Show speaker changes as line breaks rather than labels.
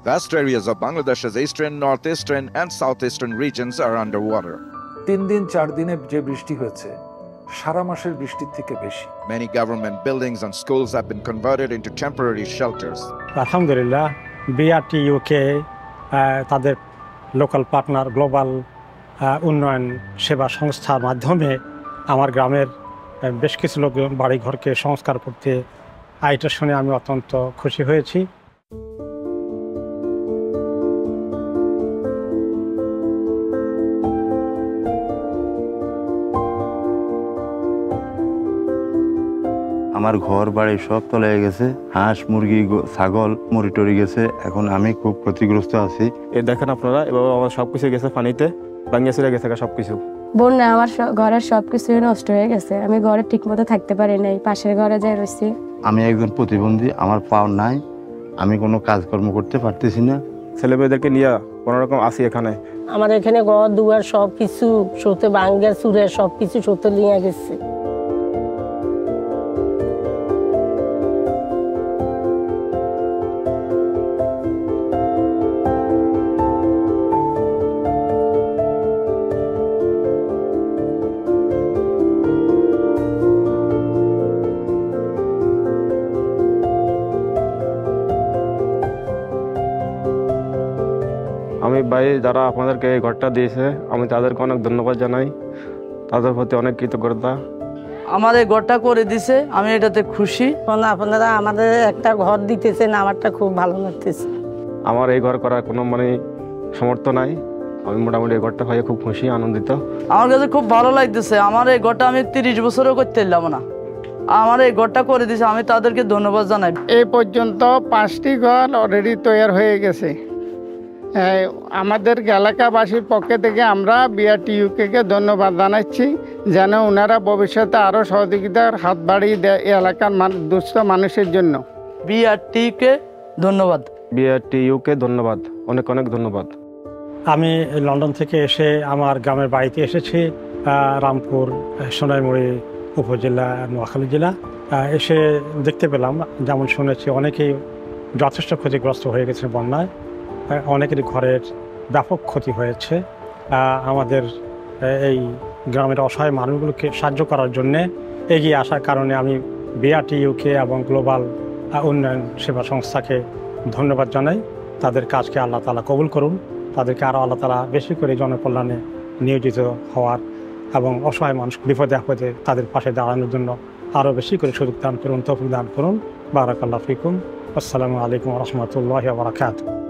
Vast areas of Bangladesh's eastern, northeastern, and southeastern regions are underwater.
3 দিন 4 দিনে যে বৃষ্টি হয়েছে সারা মাসের বৃষ্টির থেকে বেশি।
Many government buildings and schools have been converted into temporary shelters.
আলহামদুলিল্লাহ BRT UK তাদের লোকাল পার্টনার গ্লোবাল উন্নয়ন সেবা সংস্থার মাধ্যমে আমার গ্রামের বেশ কিছু লোক বাড়িঘরকে সংস্কার করতে এটা শুনে আমি অত্যন্ত খুশি হয়েছি।
আমার ঘর বাড়ি সব তলায় গেছে, হাঁস মুরগি ছাগল মরি টরি গেছে। এখন আমি খুব ক্ষতিগ্রস্ত আছি।
এই দেখেন আপনারা, এভাবে আমার সবকিছু গেছে পানিতে, ভাঙিয়ে চলে গেছে সবকিছু।
বন্যা আমার ঘরের সবকিছুই নষ্ট হয়ে গেছে। আমি ঘরে ঠিক মতো থাকতে পারি নাই, পাশের ঘরে যাই রয়েছি।
আমি একজন প্রতিবন্ধী, আমার পাও নাই, আমি কোনো কাজকর্ম করতে পারতেছি না।
ছেলে মেয়েদেরকে নিয়ে কোনোরকম আসি এখানে।
আমার এখানে ঘর দুয়ার সবকিছু সতে ভাঙ্গের চুরের সবকিছু সতে নিয়ে গেছে।
আমি ভাই যারা আপনাদেরকে এই ঘরটা দিয়েছে, আমি তাদেরকে অনেক ধন্যবাদ জানাই, তাদের প্রতি অনেক কৃতজ্ঞতা।
আমার এই ঘরটা করে দিছে, আমি এটাতে খুশি।
আপনারা আমাদের একটা ঘর দিতেছেন, আমারটা খুব ভালো লাগতেছে।
আমার এই ঘর করার কোনো সামর্থ্য নাই, আমি মোটামুটি এই ঘরটা পাইয়ে খুব খুশি আনন্দিত।
আমার কাছে খুব ভালো লাগতেছে। আমার এই ঘরটা আমি 30 বছরও করতে পারলাম না, আমার এই ঘরটা করে দিছে, আমি তাদেরকে ধন্যবাদ জানাই।
এই পর্যন্ত 5টি ঘর অলরেডি তৈরি হয়ে গেছে। আমাদের এলাকাবাসীর পক্ষে থেকে আমরা BRT UK কে ধন্যবাদ জানাচ্ছি, যেন ওনারা ভবিষ্যতে আরও সহযোগিতার হাত বাড়িয়ে দেয় এই এলাকার দুস্থ মানুষের জন্য।
BRT কে ধন্যবাদ।
BRT UK ধন্যবাদ, অনেক অনেক ধন্যবাদ।
আমি লন্ডন থেকে এসে আমার গ্রামের বাড়িতে এসেছি, রামপুর সোনাইমুড়ি উপজেলা নোয়াখালী জেলা। এসে দেখতে পেলাম, যেমন শুনেছি অনেকেই যথেষ্ট ক্ষতিগ্রস্ত হয়ে গেছে বন্যায়, অনেকেরই ঘরের ব্যাপক ক্ষতি হয়েছে। আমাদের এই গ্রামের অসহায় মানুষগুলোকে সাহায্য করার জন্যে এগিয়ে আসার কারণে আমি BRT UK এবং গ্লোবাল উন্নয়ন সেবা সংস্থাকে ধন্যবাদ জানাই। তাদের কাজকে আল্লাহ তাআলা কবুল করুন, তাদেরকে আরও আল্লাহ তাআলা বেশি করে জনকল্যাণে নিয়োজিত হওয়ার এবং অসহায় মানুষ বিপদে আপদে তাদের পাশে দাঁড়ানোর জন্য আরও বেশি করে সুযোগ দান করুন, তৌফিক দান করুন। বারাকাল্লাহু ফিকুম। আসসালামু আলাইকুম ওয়া রাহমাতুল্লাহি ওয়া বারাকাতুহু।